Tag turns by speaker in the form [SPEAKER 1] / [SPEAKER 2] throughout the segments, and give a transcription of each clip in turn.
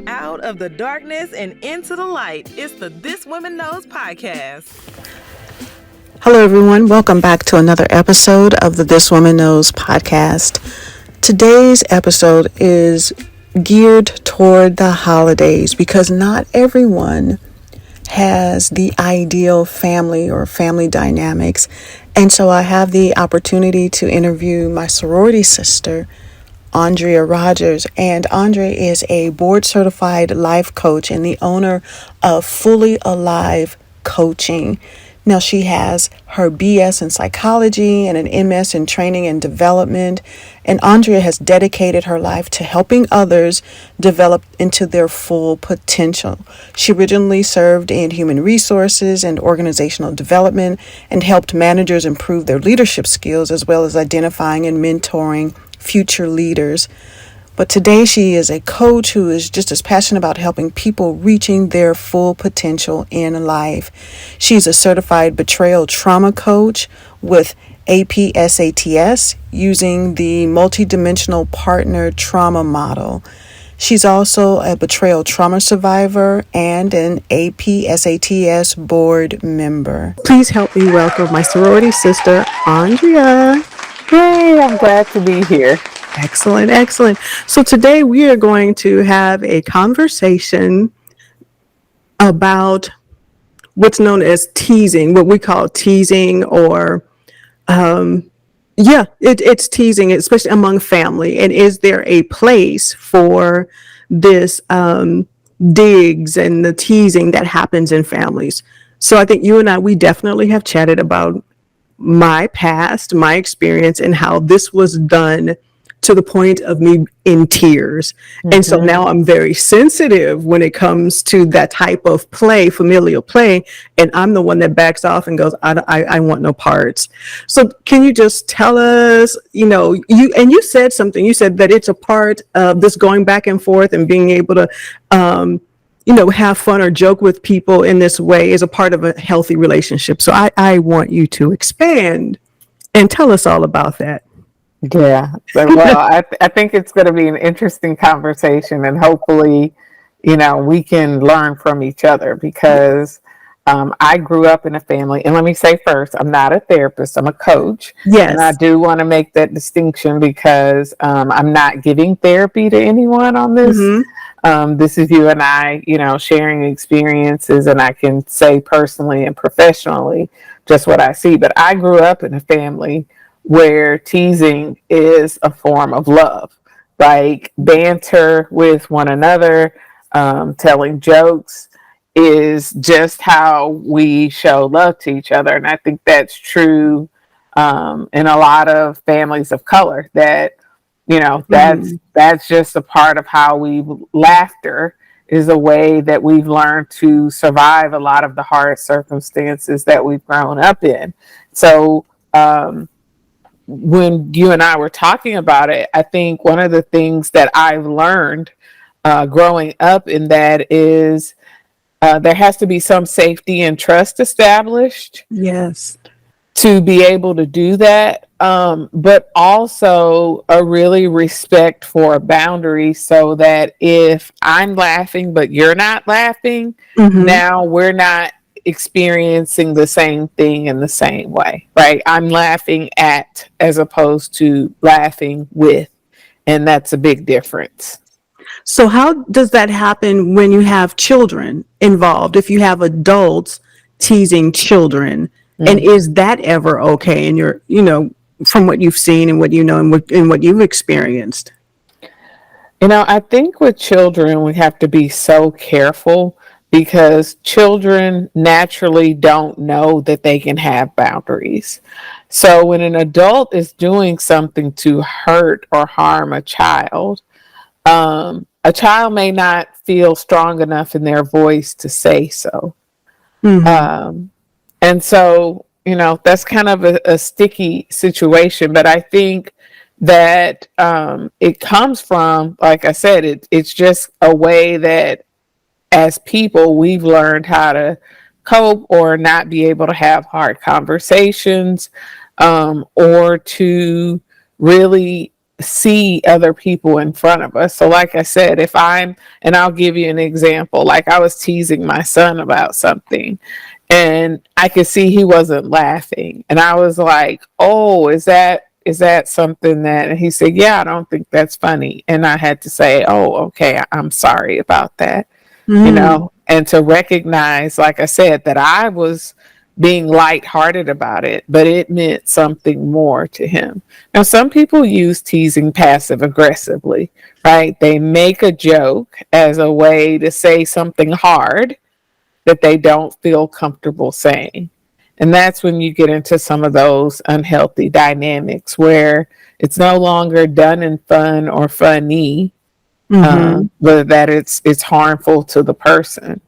[SPEAKER 1] Out of the darkness and into the light, it's the This Woman Knows podcast.
[SPEAKER 2] Hello, everyone. Welcome back to another episode of the This Woman Knows podcast. Today's episode is geared toward the holidays because not everyone has the ideal family or family dynamics. And so I have the opportunity to interview my sorority sister, Andrea Rogers. And Andrea is a board certified life coach and the owner of Fully Alive Coaching. Now, she has her BS in psychology and an MS in training and development. And Andrea has dedicated her life to helping others develop into their full potential. She originally served in human resources and organizational development and helped managers improve their leadership skills, as well as identifying and mentoring future leaders. But today she is a coach who is just as passionate about helping people reaching their full potential in life. She's a certified betrayal trauma coach with APSATS using the multidimensional partner trauma model. She's also a betrayal trauma survivor and an APSATS board member. Please help me welcome my sorority sister, Andrea.
[SPEAKER 3] Hey, I'm glad to be here.
[SPEAKER 2] Excellent, excellent. So today we are going to have a conversation about what's known as teasing, what we call teasing, or it's teasing, especially among family. And is there a place for this digs and the teasing that happens in families? So I think you and I, we definitely have chatted about my past, my experience, and how this was done to the point of me in tears. Mm-hmm. And so now I'm very sensitive when it comes to that type of play, familial play. And I'm the one that backs off and goes, I want no parts. So can you just tell us, you said something, you said that it's a part of this going back and forth and being able to, have fun or joke with people in this way is a part of a healthy relationship. So I want you to expand and tell us all about that.
[SPEAKER 3] Yeah. Well, I think it's going to be an interesting conversation, and hopefully, we can learn from each other because I grew up in a family, and let me say first, I'm not a therapist, I'm a coach.
[SPEAKER 2] Yes.
[SPEAKER 3] And I do want to make that distinction because I'm not giving therapy to anyone on this. Mm-hmm. This is you and I, sharing experiences, and I can say personally and professionally just what I see. But I grew up in a family where teasing is a form of love, like banter with one another, telling jokes is just how we show love to each other. And I think that's true in a lot of families of color, that, that's just a part of how laughter is a way that we've learned to survive a lot of the hard circumstances that we've grown up in. So, when you and I were talking about it, I think one of the things that I've learned growing up in that is there has to be some safety and trust established.
[SPEAKER 2] Yes.
[SPEAKER 3] To be able to do that, but also a really respect for boundaries, so that if I'm laughing but you're not laughing, mm-hmm. now we're not experiencing the same thing in the same way, right? I'm laughing at as opposed to laughing with, and that's a big difference.
[SPEAKER 2] So how does that happen when you have children involved? If you have adults teasing children, mm-hmm. and is that ever okay in your, from what you've seen and what you know and what you've experienced?
[SPEAKER 3] I think with children, we have to be so careful because children naturally don't know that they can have boundaries. So when an adult is doing something to hurt or harm a child may not feel strong enough in their voice to say so. Mm-hmm. And so, that's kind of a sticky situation. But I think that it comes from, like I said, it's just a way that as people, we've learned how to cope or not be able to have hard conversations, or to really see other people in front of us. So like I said, and I'll give you an example, like I was teasing my son about something and I could see he wasn't laughing. And I was like, oh, is that something that, and he said, yeah, I don't think that's funny. And I had to say, oh, okay, I'm sorry about that, and to recognize, like I said, that I was being lighthearted about it, but it meant something more to him. Now, some people use teasing passive aggressively, right? They make a joke as a way to say something hard that they don't feel comfortable saying. And that's when you get into some of those unhealthy dynamics where it's no longer done in fun or funny, but that it's harmful to the person.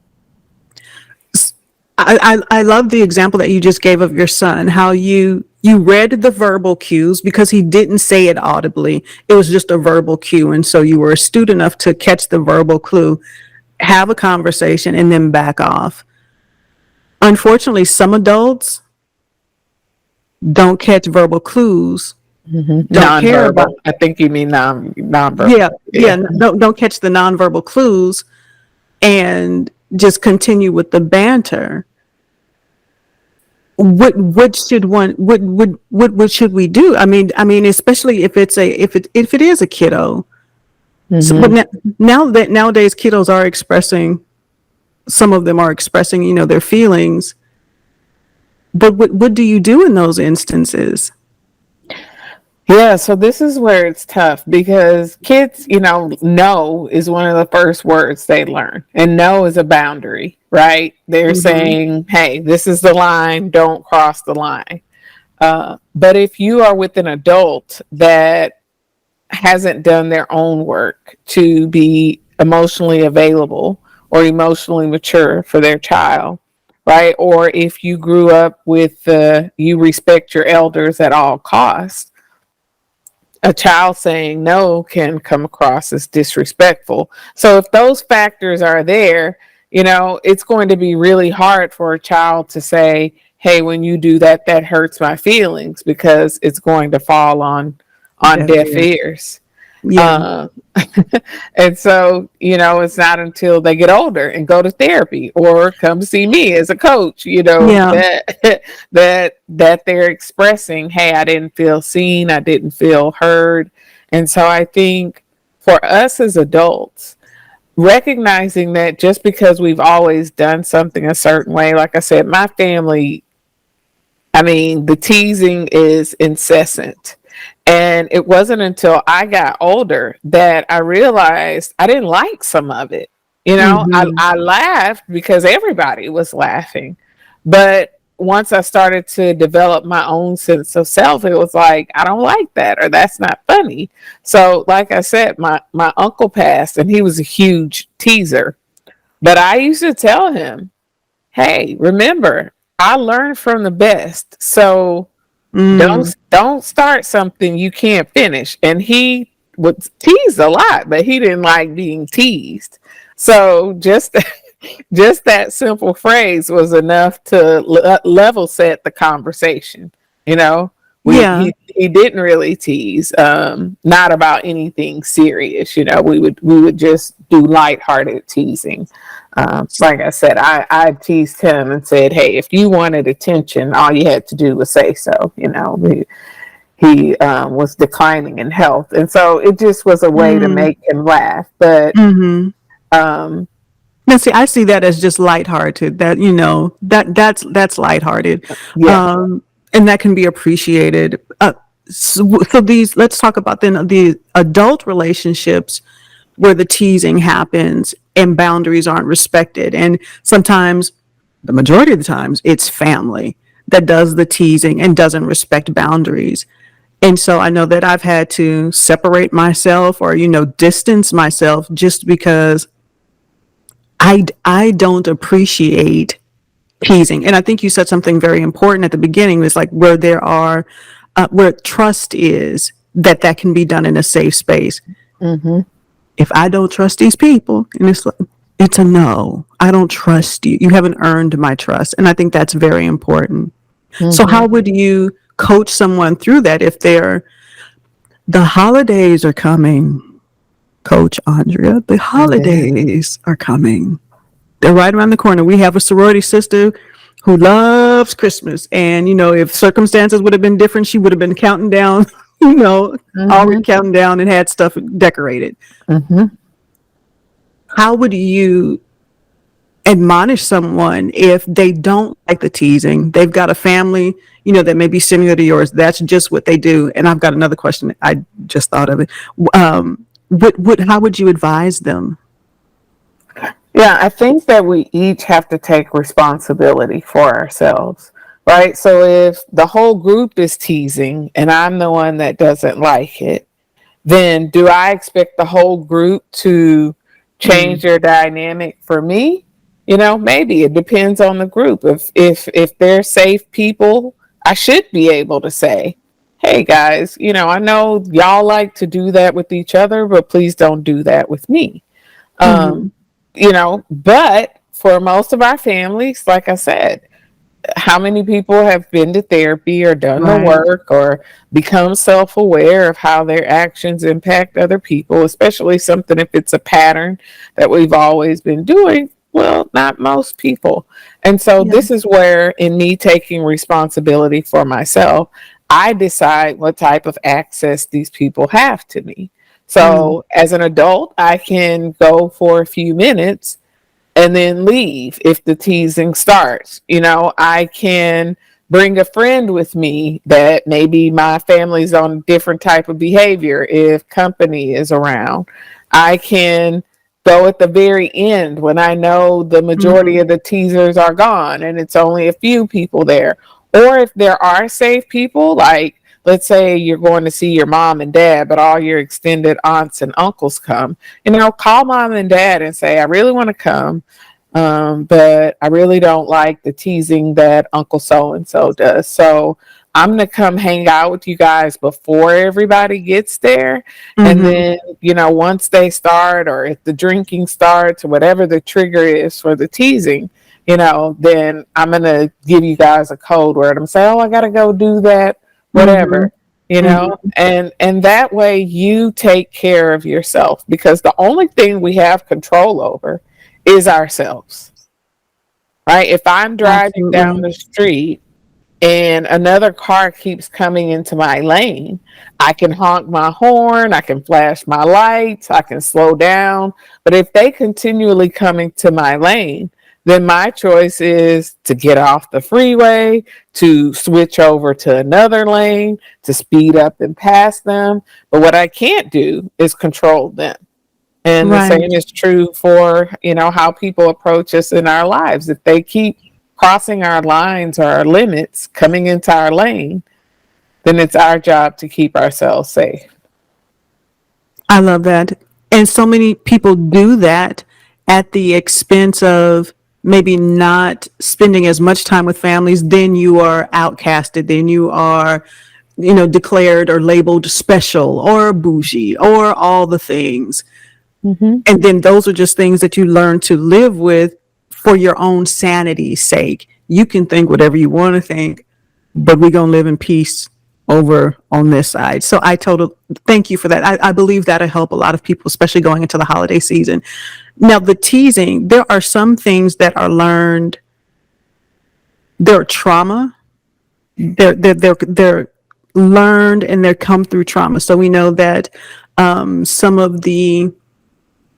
[SPEAKER 2] I love the example that you just gave of your son, how you read the verbal cues because he didn't say it audibly. It was just a verbal cue. And so you were astute enough to catch the verbal clue, have a conversation, and then back off. Unfortunately, some adults don't catch verbal clues, don't care about.
[SPEAKER 3] Nonverbal. I think you mean nonverbal.
[SPEAKER 2] Yeah. Don't catch the nonverbal clues and just continue with the banter. What should we do? I mean, especially if it is a kiddo. So, but now that nowadays kiddos are expressing, some of them are expressing, their feelings. But what do you do in those instances?
[SPEAKER 3] Yeah, so this is where it's tough because kids, no is one of the first words they learn. And no is a boundary, right? They're saying, hey, this is the line, don't cross the line. But if you are with an adult that hasn't done their own work to be emotionally available or emotionally mature for their child, right? Or if you grew up with you respect your elders at all costs, a child saying no can come across as disrespectful. So if those factors are there, it's going to be really hard for a child to say, hey, when you do that, that hurts my feelings, because it's going to fall on deaf ears.
[SPEAKER 2] Yeah.
[SPEAKER 3] And so, it's not until they get older and go to therapy or come see me as a coach, that they're expressing, hey, I didn't feel seen, I didn't feel heard. And so I think for us as adults, recognizing that just because we've always done something a certain way, like I said, my family, the teasing is incessant. And it wasn't until I got older that I realized I didn't like some of it. I laughed because everybody was laughing. But once I started to develop my own sense of self, it was like, I don't like that, or that's not funny. So like I said, my uncle passed and he was a huge teaser. But I used to tell him, hey, remember, I learned from the best. So don't start something you can't finish. And he would tease a lot, but he didn't like being teased. So just that simple phrase was enough to level set the conversation. He didn't really tease, not about anything serious. We would just do lighthearted teasing. Like I said, I teased him and said, hey, if you wanted attention, all you had to do was say so. He was declining in health. And so it just was a way to make him laugh. But
[SPEAKER 2] now, see, I see that as just lighthearted. That's lighthearted, and that can be appreciated. So let's talk about then the adult relationships where the teasing happens and boundaries aren't respected. And sometimes, the majority of the times, it's family that does the teasing and doesn't respect boundaries. And so I know that I've had to separate myself or, distance myself just because I don't appreciate teasing. And I think you said something very important at the beginning. It's like where there are, where trust is, that can be done in a safe space. If I don't trust these people, and it's a no, I don't trust you. You haven't earned my trust. And I think that's very important. So how would you coach someone through that if they're The holidays are coming, Coach Andrea. The holidays are coming. They're right around the corner. We have a sorority sister who loves Christmas. And, if circumstances would have been different, she would have been counting down, already counting down and had stuff decorated. How would you admonish someone if they don't like the teasing? They've got a family, that may be similar to yours. That's just what they do. And I've got another question. I just thought of it. How would you advise them?
[SPEAKER 3] Yeah, I think that we each have to take responsibility for ourselves, right? So if the whole group is teasing and I'm the one that doesn't like it, then do I expect the whole group to change their dynamic for me? Maybe it depends on the group. If they're safe people, I should be able to say, "Hey guys, I know y'all like to do that with each other, but please don't do that with me." But for most of our families, like I said, how many people have been to therapy or done the work or become self-aware of how their actions impact other people, especially something if it's a pattern that we've always been doing? Well, not most people. And so this is where, in me taking responsibility for myself, I decide what type of access these people have to me. So as an adult, I can go for a few minutes and then leave if the teasing starts. I can bring a friend with me that maybe my family's on a different type of behavior if company is around. I can go at the very end when I know the majority of the teasers are gone and it's only a few people there. Or if there are safe people, like let's say you're going to see your mom and dad, but all your extended aunts and uncles come, call mom and dad and say, I really want to come, but I really don't like the teasing that Uncle so-and-so does. So I'm going to come hang out with you guys before everybody gets there. And then, once they start, or if the drinking starts, or whatever the trigger is for the teasing, then I'm going to give you guys a code word. I'm saying, I got to go do that, whatever, and that way you take care of yourself, because the only thing we have control over is ourselves, right? If I'm driving down the street and another car keeps coming into my lane, I can honk my horn, I can flash my lights, I can slow down. But if they continually come into my lane, then my choice is to get off the freeway, to switch over to another lane, to speed up and pass them. But what I can't do is control them. And the same is true for, how people approach us in our lives. If they keep crossing our lines or our limits, coming into our lane, then it's our job to keep ourselves safe.
[SPEAKER 2] I love that. And so many people do that at the expense of maybe not spending as much time with families. Then you are outcasted. Then you are, declared or labeled special or bougie or all the things. And then those are just things that you learn to live with for your own sanity's sake. You can think whatever you want to think, but we're going to live in peace over on this side. So I totally thank you for that. I believe that'll help a lot of people, especially going into the holiday season. Now, the teasing, there are some things that are learned. They're trauma. They're learned and they come through trauma. So we know that some of the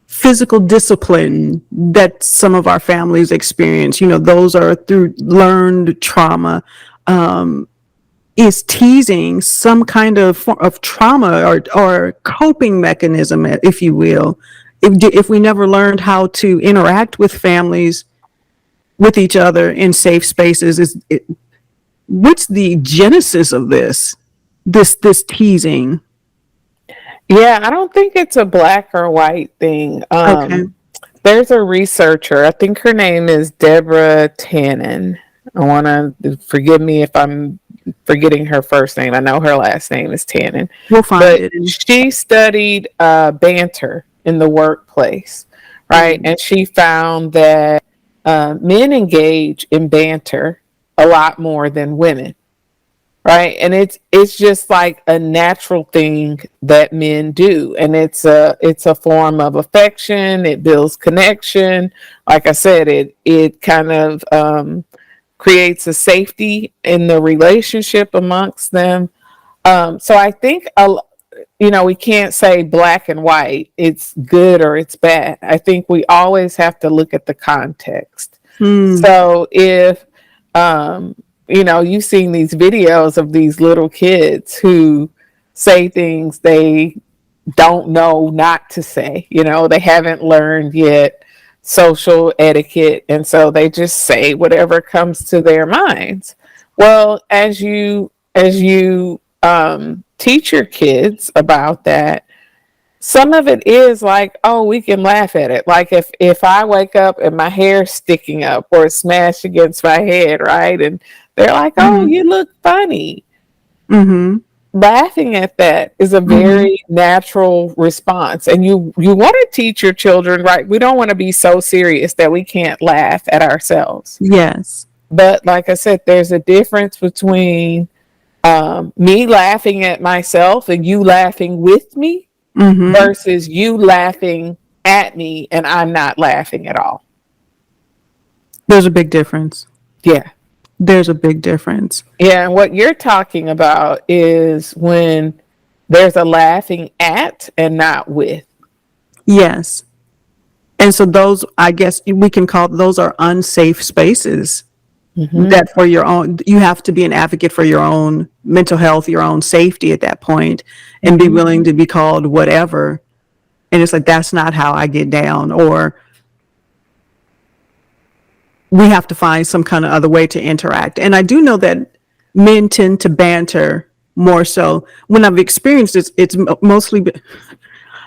[SPEAKER 2] physical discipline that some of our families experience, those are through learned trauma. Is teasing some kind of trauma or coping mechanism, if you will, if we never learned how to interact with families, with each other in safe spaces? What's the genesis of this teasing?
[SPEAKER 3] Yeah, I don't think it's a black or white thing.
[SPEAKER 2] Okay.
[SPEAKER 3] There's a researcher, I think her name is Deborah Tannen. I want to forgive me if I'm forgetting her first name. I know her last name is Tannen.
[SPEAKER 2] We'll find it.
[SPEAKER 3] She studied banter in the workplace, right? And she found that men engage in banter a lot more than women. right? And it's just like a natural thing that men do, and it's a form of affection. It builds connection. Like I said, it kind of creates a safety in the relationship amongst them. So I think we can't say black and white, it's good or it's bad. I think we always have to look at the context. So if you've seen these videos of these little kids who say things they don't know not to say. They haven't learned yet social etiquette, and so they just say whatever comes to their minds. Well, as you teach your kids about that, some of it is like, oh, we can laugh at it. Like if I wake up and my hair's sticking up or it's smashed against my head, right? And they're like, oh, you look funny. Laughing at that is a very natural response. And you want to teach your children, right? We don't want to be so serious that we can't laugh at ourselves.
[SPEAKER 2] Yes.
[SPEAKER 3] But like I said, there's a difference between me laughing at myself and you laughing with me versus you laughing at me and I'm not laughing at all.
[SPEAKER 2] There's a big difference.
[SPEAKER 3] Yeah.
[SPEAKER 2] There's a big difference.
[SPEAKER 3] Yeah. And what you're talking about is when there's a laughing at and not with.
[SPEAKER 2] Yes. And so those, I guess we can call, those are unsafe spaces. That for your own, you have to be an advocate for your own mental health, your own safety at that point, and be willing to be called whatever. And it's like, that's not how I get down, or we have to find some kind of other way to interact. And I do know that men tend to banter more so. When I've experienced this, it's mostly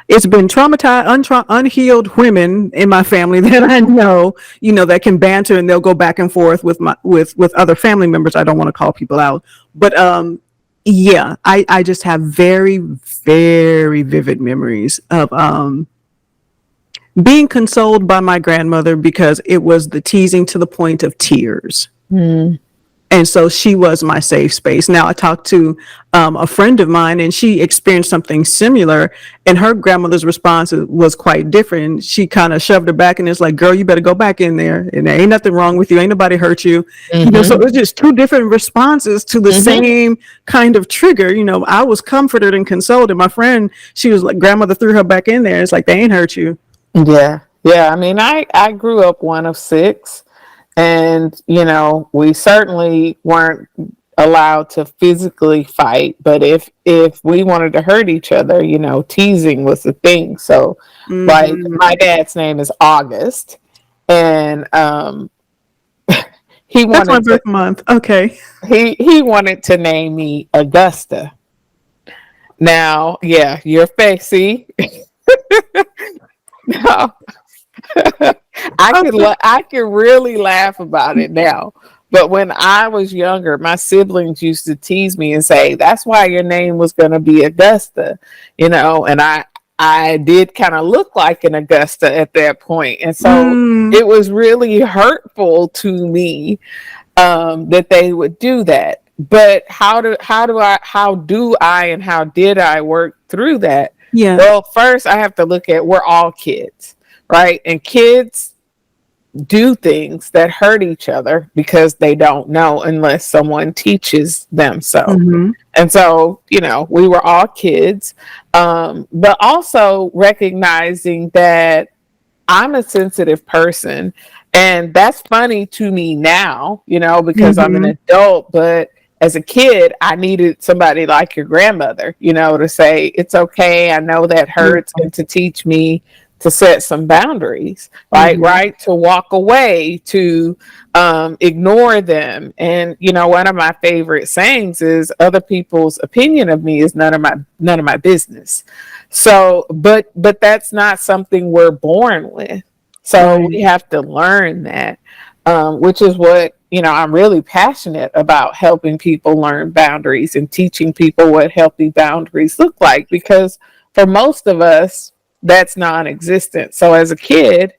[SPEAKER 2] it's been traumatized, unhealed women in my family that I know, that can banter, and they'll go back and forth with other family members. I don't want to call people out, but yeah, I just have very, very vivid memories of being consoled by my grandmother, because it was the teasing to the point of tears. And so she was my safe space. Now, I talked to a friend of mine, and she experienced something similar, and her grandmother's response was quite different. She kind of shoved her back, and it's like, girl, you better go back in there, and there ain't nothing wrong with you. Ain't nobody hurt you. So it was just two different responses to the same kind of trigger. I was comforted and consoled, and my friend, she was like, grandmother threw her back in there. It's like, they ain't hurt you.
[SPEAKER 3] Yeah. Yeah. I mean, I grew up one of six. And, we certainly weren't allowed to physically fight. But if we wanted to hurt each other, teasing was the thing. So, like, my dad's name is August. And he
[SPEAKER 2] That's
[SPEAKER 3] wanted
[SPEAKER 2] my birth month. Okay.
[SPEAKER 3] He wanted to name me Augusta. Now, yeah, your face, see? No. I could really laugh about it now. But when I was younger, my siblings used to tease me and say, that's why your name was going to be Augusta, and I did kind of look like an Augusta at that point. And so it was really hurtful to me that they would do that. But how did I work through that?
[SPEAKER 2] Yeah.
[SPEAKER 3] Well, first I have to look at, we're all kids, right? And kids do things that hurt each other because they don't know unless someone teaches them so. And so, we were all kids, but also recognizing that I'm a sensitive person. And that's funny to me now, because I'm an adult, but as a kid, I needed somebody like your grandmother, to say, it's okay. I know that hurts, and to teach me to set some boundaries, right? To walk away, to ignore them. And, one of my favorite sayings is, other people's opinion of me is none of my business. So, but that's not something we're born with. So we have to learn that, which is what, I'm really passionate about, helping people learn boundaries and teaching people what healthy boundaries look like, because for most of us, that's non-existent. So as a kid,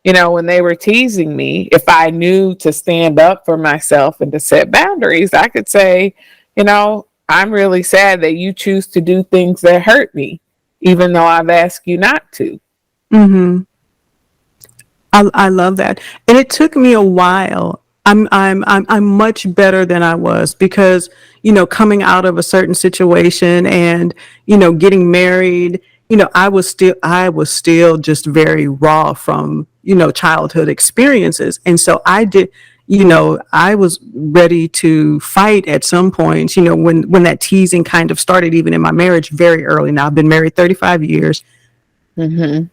[SPEAKER 3] when they were teasing me, if I knew to stand up for myself and to set boundaries, I could say, I'm really sad that you choose to do things that hurt me, even though I've asked you not to.
[SPEAKER 2] Mm-hmm. I love that. And it took me a while. I'm much better than I was because, coming out of a certain situation and, getting married, I was still just very raw from, childhood experiences. And so I was ready to fight at some point, when that teasing kind of started, even in my marriage very early. Now I've been married 35 years.
[SPEAKER 3] Mm-hmm.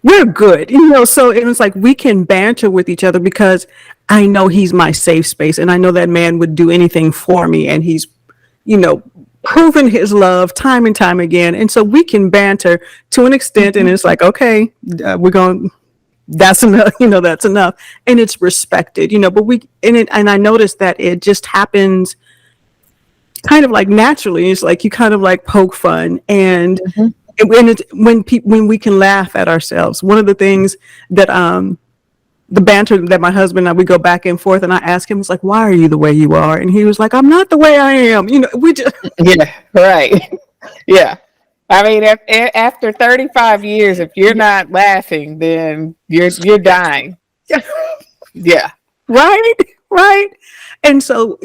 [SPEAKER 2] We're good, so it was like we can banter with each other because I know he's my safe space and I know that man would do anything for me, and he's, you know, proven his love time and time again. And so we can banter to an extent, and it's like, okay, we're going, that's enough, that's enough. And it's respected, but and I noticed that it just happens kind of like naturally. It's like you kind of like poke fun, and
[SPEAKER 3] Mm-hmm.
[SPEAKER 2] when we can laugh at ourselves. One of the things that the banter that my husband and I, we go back and forth, and I ask him, it's like, why are you the way you are? And he was like, I'm not the way I am. We just
[SPEAKER 3] Yeah, right. Yeah. I mean, after 35 years, if you're not laughing, then you're dying. Yeah.
[SPEAKER 2] right, right. And so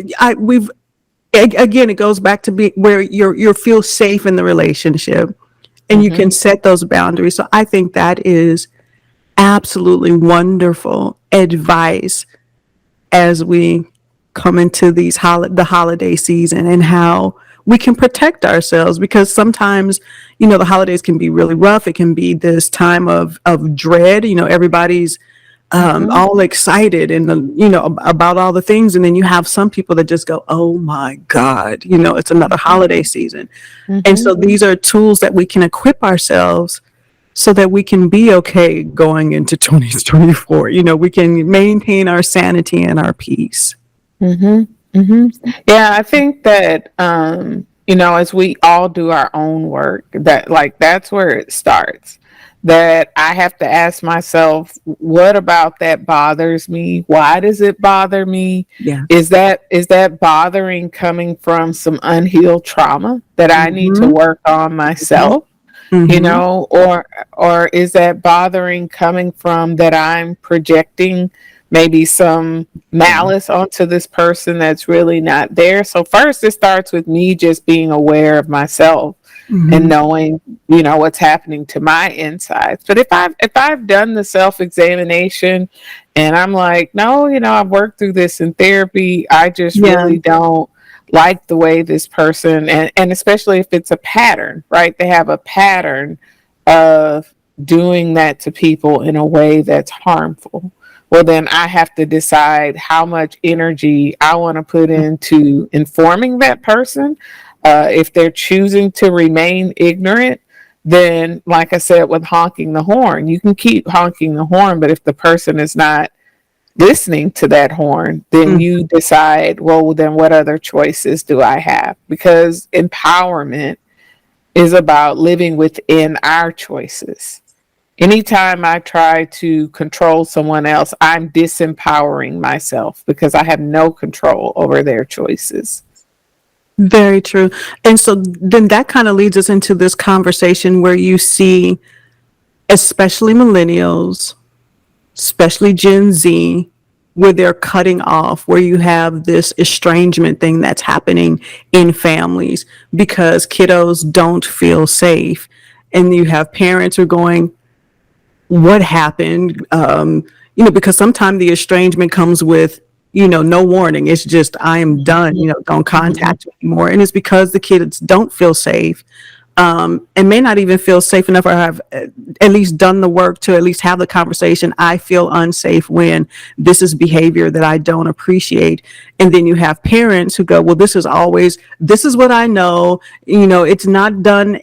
[SPEAKER 2] again, it goes back to be where you feel safe in the relationship, and you
[SPEAKER 3] Mm-hmm.
[SPEAKER 2] can set those boundaries. So I think that is absolutely wonderful advice as we come into the holiday season, and how we can protect ourselves, because sometimes the holidays can be really rough. It can be this time of dread. Everybody's
[SPEAKER 3] Mm-hmm.
[SPEAKER 2] all excited and about all the things, and then you have some people that just go, oh my god, it's another holiday season. And
[SPEAKER 3] Mm-hmm.
[SPEAKER 2] so these are tools that we can equip ourselves so that we can be okay going into 2024. We can maintain our sanity and our peace.
[SPEAKER 3] Mm-hmm. Mm-hmm. Yeah, I think that as we all do our own work, that's where it starts. That I have to ask myself, what about that bothers me? Why does it bother me?
[SPEAKER 2] Yeah.
[SPEAKER 3] Is that bothering coming from some unhealed trauma that I need to
[SPEAKER 2] Mm-hmm.
[SPEAKER 3] work on myself?
[SPEAKER 2] Mm-hmm.
[SPEAKER 3] Or is that bothering coming from that I'm projecting maybe some
[SPEAKER 2] Yeah.
[SPEAKER 3] malice onto this person that's really not there? So first it starts with me just being aware of myself and
[SPEAKER 2] Mm-hmm.
[SPEAKER 3] knowing, what's happening to my insides. But if I've done the self-examination and I'm like, no, I've worked through this in therapy, I just
[SPEAKER 2] Yeah.
[SPEAKER 3] really don't like the way this person, and especially if it's a pattern, right? They have a pattern of doing that to people in a way that's harmful. Well, then I have to decide how much energy I want to put into informing that person. If they're choosing to remain ignorant, then, like I said, with honking the horn, you can keep honking the horn, but if the person is not listening to that horn, then
[SPEAKER 2] Mm.
[SPEAKER 3] you decide, well, then what other choices do I have? Because empowerment is about living within our choices. Anytime I try to control someone else, I'm disempowering myself because I have no control over their choices.
[SPEAKER 2] Very true. And so then that kind of leads us into this conversation where you see, especially millennials, especially Gen Z, where they're cutting off, where you have this estrangement thing that's happening in families because kiddos don't feel safe. And you have parents who are going, what happened? Because sometimes the estrangement comes with, no warning. It's just, I am done, don't
[SPEAKER 3] Mhm.
[SPEAKER 2] contact me anymore. And it's because the kids don't feel safe, and may not even feel safe enough, or have at least done the work to at least have the conversation. I feel unsafe when this is behavior that I don't appreciate. And then you have parents who go, well, this is what I know. It's not done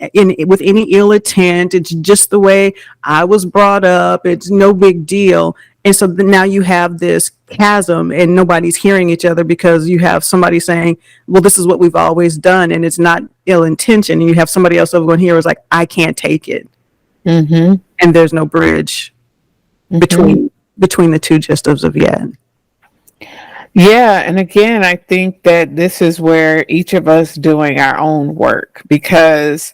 [SPEAKER 2] with any ill intent. It's just the way I was brought up. It's no big deal. And so now you have this chasm, and nobody's hearing each other because you have somebody saying, well, this is what we've always done, and it's not ill intention. And you have somebody else over going here who's like, I can't take it.
[SPEAKER 3] Mhm.
[SPEAKER 2] And there's no bridge
[SPEAKER 3] Mhm.
[SPEAKER 2] between the two just as of yet.
[SPEAKER 3] Yeah, and again, I think that this is where each of us doing our own work, because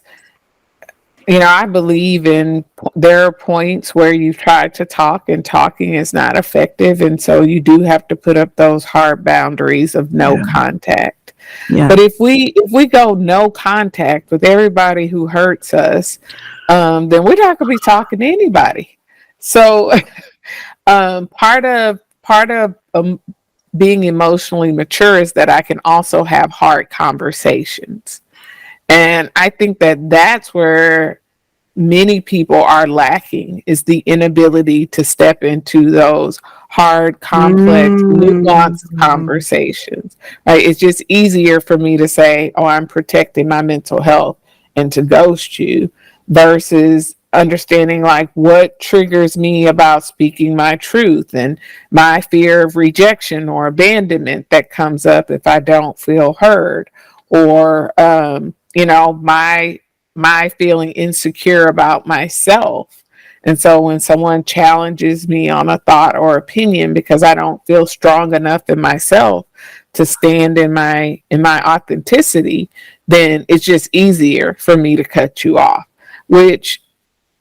[SPEAKER 3] I believe there are points where you've tried to talk and talking is not effective, and so you do have to put up those hard boundaries of no
[SPEAKER 2] Yeah.
[SPEAKER 3] contact.
[SPEAKER 2] Yeah.
[SPEAKER 3] But if we go no contact with everybody who hurts us, then we're not going to be talking to anybody. So part of being emotionally mature is that I can also have hard conversations. And I think that that's where many people are lacking, is the inability to step into those hard, complex,
[SPEAKER 2] Mm.
[SPEAKER 3] nuanced conversations. Right? It's just easier for me to say, "Oh, I'm protecting my mental health," and to ghost you, versus understanding like what triggers me about speaking my truth, and my fear of rejection or abandonment that comes up if I don't feel heard, or my feeling insecure about myself. And so when someone challenges me on a thought or opinion because I don't feel strong enough in myself to stand in my authenticity, then it's just easier for me to cut you off, which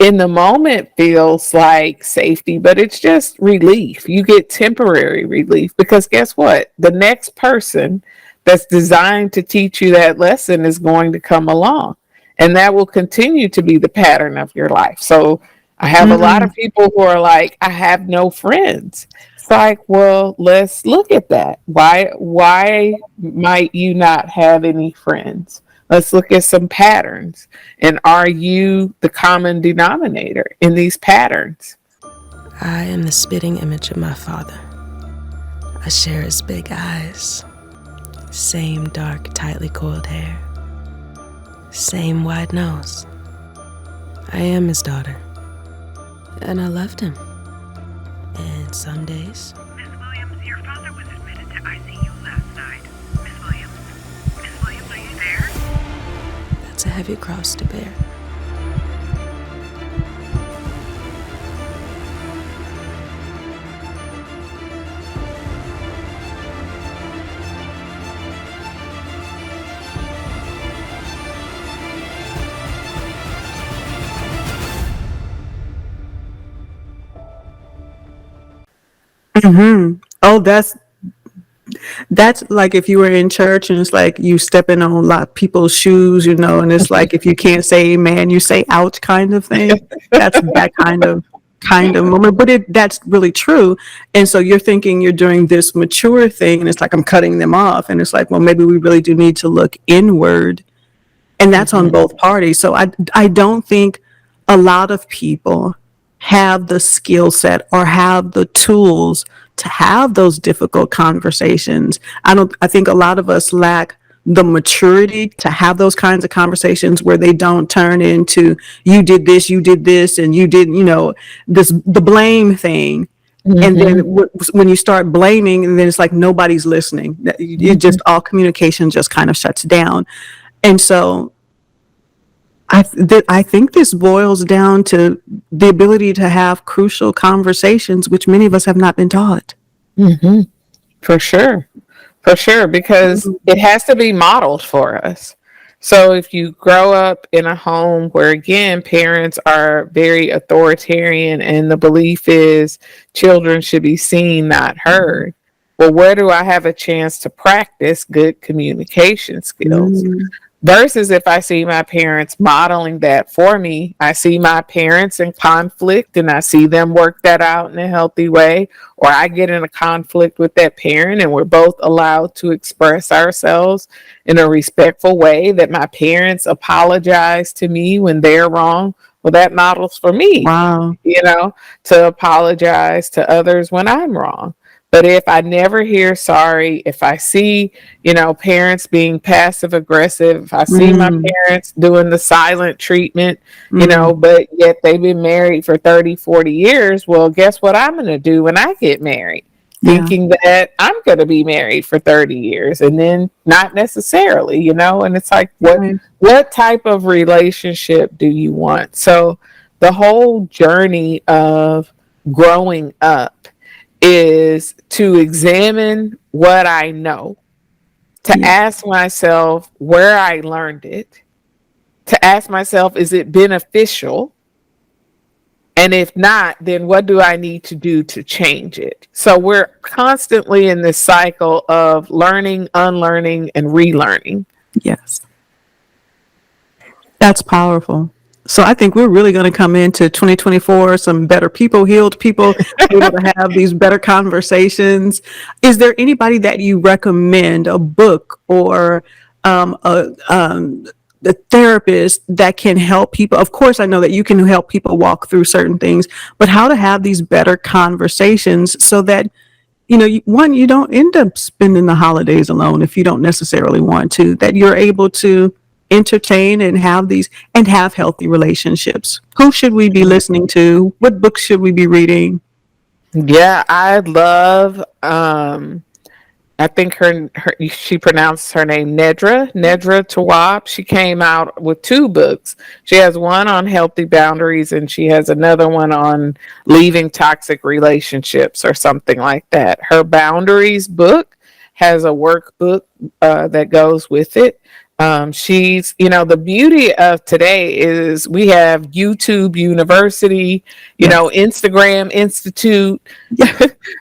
[SPEAKER 3] in the moment feels like safety, but it's just relief. You get temporary relief, because guess what? The next person that's designed to teach you that lesson is going to come along. And that will continue to be the pattern of your life. So I have a lot
[SPEAKER 2] Mm.
[SPEAKER 3] of people who are like, I have no friends. It's like, well, let's look at that. Why might you not have any friends? Let's look at some patterns. And are you the common denominator in these patterns?
[SPEAKER 4] I am the spitting image of my father. I share his big eyes, same dark, tightly coiled hair, same wide nose. I am his daughter, and I loved him. And some days,
[SPEAKER 5] Miss Williams, your father was admitted to ICU last night. Miss Williams? Miss Williams, are you there?
[SPEAKER 4] that's a heavy cross to bear.
[SPEAKER 2] Hmm. Oh, that's like if you were in church and it's like you stepping on a lot of people's shoes, and it's like if you can't say amen, you say ouch kind of thing. That's that kind of moment. But that's really true. And so you're thinking you're doing this mature thing and it's like I'm cutting them off. And it's like, well, maybe we really do need to look inward. And that's on
[SPEAKER 3] Mm-hmm.
[SPEAKER 2] both parties. So I don't think a lot of people have the skill set or have the tools to have those difficult conversations. I think a lot of us lack the maturity to have those kinds of conversations where they don't turn into you did this, and you didn't, the blame thing. And then
[SPEAKER 3] Mm-hmm.
[SPEAKER 2] when you start blaming, and then it's like nobody's listening. It
[SPEAKER 3] Mm-hmm.
[SPEAKER 2] just all communication just kind of shuts down. And so I think this boils down to the ability to have crucial conversations, which many of us have not been taught.
[SPEAKER 3] Mm-hmm. For sure. For sure, because it has to be modeled for us. So if you grow up in a home where, again, parents are very authoritarian and the belief is children should be seen, not heard, well, where do I have a chance to practice good communication skills?
[SPEAKER 2] Mm,
[SPEAKER 3] Versus if I see my parents modeling that for me, I see my parents in conflict and I see them work that out in a healthy way, or I get in a conflict with that parent and we're both allowed to express ourselves in a respectful way, that my parents apologize to me when they're wrong. Well, that models for me,
[SPEAKER 2] wow.
[SPEAKER 3] to apologize to others when I'm wrong. But if I never hear sorry, if I see, parents being passive aggressive, if I see my
[SPEAKER 2] Mm,
[SPEAKER 3] parents doing the silent treatment,
[SPEAKER 2] mm,
[SPEAKER 3] but yet they've been married for 30, 40 years, well, guess what I'm going to do when I get married?
[SPEAKER 2] yeah.
[SPEAKER 3] Thinking that I'm going to be married for 30 years and then not necessarily, and it's like,
[SPEAKER 2] Right.
[SPEAKER 3] what type of relationship do you want? So the whole journey of growing up is to examine what I know, to
[SPEAKER 2] Yeah.
[SPEAKER 3] ask myself where I learned it, to ask myself, is it beneficial? And if not, then what do I need to do to change it? So we're constantly in this cycle of learning, unlearning, and relearning.
[SPEAKER 2] Yes. That's powerful. So I think we're really going to come into 2024 some better people, healed people, able to have these better conversations. Is there anybody that you recommend, a book or a therapist that can help people? Of course, I know that you can help people walk through certain things, but how to have these better conversations so that you don't end up spending the holidays alone if you don't necessarily want to, that you're able to entertain and have healthy relationships. Who should we be listening to? What books should we be reading?
[SPEAKER 3] Yeah, I love I think her she pronounced her name Nedra Tawwab. She came out with two books. She has one on healthy boundaries and she has another one on leaving toxic relationships or something like that. Her boundaries book has a workbook that goes with it. The beauty of today is we have YouTube University,
[SPEAKER 2] Yes.
[SPEAKER 3] Instagram Institute,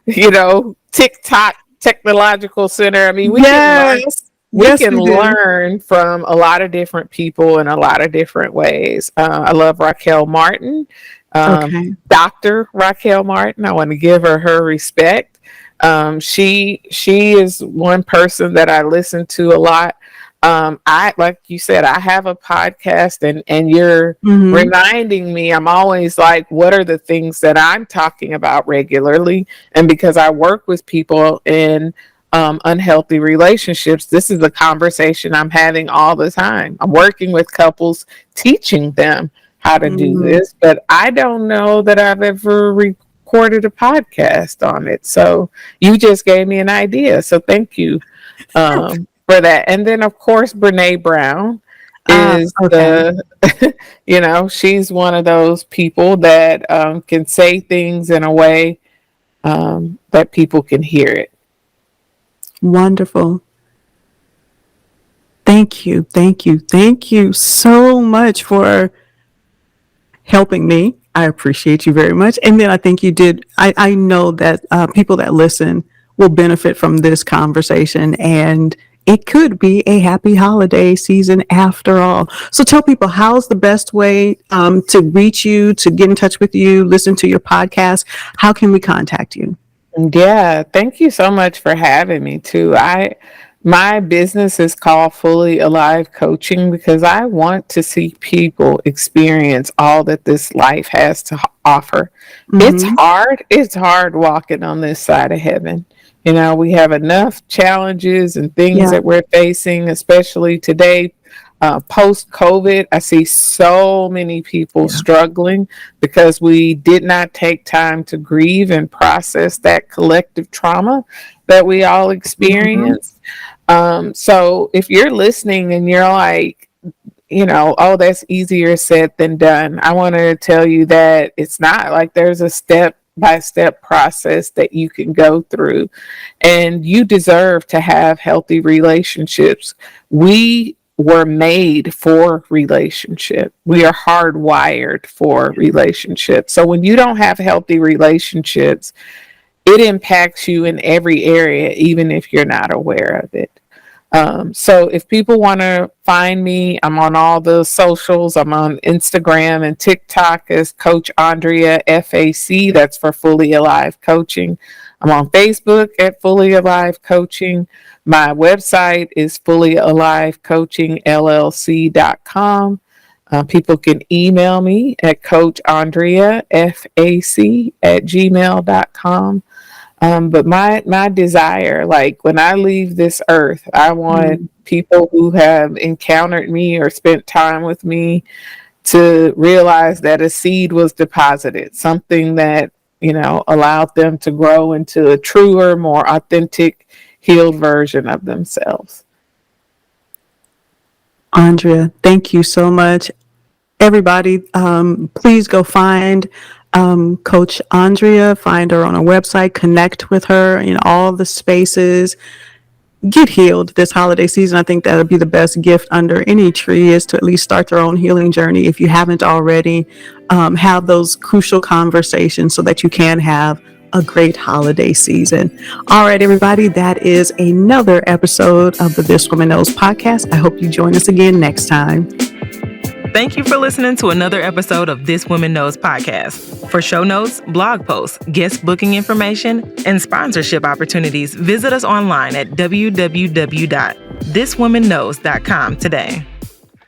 [SPEAKER 2] Yeah.
[SPEAKER 3] TikTok Technological Center. I mean,
[SPEAKER 2] Yes.
[SPEAKER 3] we
[SPEAKER 2] Yes,
[SPEAKER 3] can
[SPEAKER 2] we do.
[SPEAKER 3] learn from a lot of different people in a lot of different ways. I love Raquel Martin,
[SPEAKER 2] Okay.
[SPEAKER 3] Dr. Raquel Martin. I want to give her respect. She is one person that I listen to a lot. I like you said, I have a podcast, and you're
[SPEAKER 2] Mm-hmm.
[SPEAKER 3] reminding me. I'm always like, what are the things that I'm talking about regularly? And because I work with people in unhealthy relationships, this is a conversation I'm having all the time. I'm working with couples, teaching them how to do
[SPEAKER 2] Mm-hmm.
[SPEAKER 3] this, but I don't know that I've ever recorded a podcast on it. So you just gave me an idea. So thank you for that. And then, of course, Brene Brown is
[SPEAKER 2] Okay.
[SPEAKER 3] the, she's one of those people that can say things in a way that people can hear it.
[SPEAKER 2] Wonderful. Thank you. Thank you. Thank you so much for helping me. I appreciate you very much. And then I think you did. I know that people that listen will benefit from this conversation, and it could be a happy holiday season after all. So tell people, how's the best way to reach you, to get in touch with you, listen to your podcast? How can we contact you?
[SPEAKER 3] Yeah, thank you so much for having me too. My business is called Fully Alive Coaching because I want to see people experience all that this life has to offer. It's
[SPEAKER 2] Mm-hmm.
[SPEAKER 3] hard. It's hard walking on this side of heaven. We have enough challenges and things
[SPEAKER 2] Yeah.
[SPEAKER 3] that we're facing, especially today, post COVID. I see so many people
[SPEAKER 2] Yeah.
[SPEAKER 3] struggling because we did not take time to grieve and process that collective trauma that we all
[SPEAKER 2] Mm-hmm.
[SPEAKER 3] experienced. So if you're listening and you're like, oh, that's easier said than done, I want to tell you that it's not. Like, there's a step by step process that you can go through, and you deserve to have healthy relationships. We were made for relationship. We are hardwired for relationships. So when you don't have healthy relationships, it impacts you in every area, even if you're not aware of it. So if people want to find me, I'm on all the socials. I'm on Instagram and TikTok as Coach Andrea FAC. That's for Fully Alive Coaching. I'm on Facebook at Fully Alive Coaching. My website is fullyalivecoachingllc.com. People can email me at coachandreafac@gmail.com. But my desire, like when I leave this earth, I want
[SPEAKER 2] Mm-hmm.
[SPEAKER 3] people who have encountered me or spent time with me to realize that a seed was deposited, something that, allowed them to grow into a truer, more authentic, healed version of themselves.
[SPEAKER 2] Andrea, thank you so much. Everybody, please go find Coach Andrea. Find her on her website, connect with her in all the spaces. Get healed this holiday season. I think that would be the best gift under any tree, is to at least start their own healing journey. If you haven't already, have those crucial conversations so that you can have a great holiday season. All right, everybody, that is another episode of the This Woman Knows podcast. I hope you join us again next time.
[SPEAKER 1] Thank you for listening to another episode of This Woman Knows podcast. For show notes, blog posts, guest booking information, and sponsorship opportunities, visit us online at www.thiswomanknows.com today.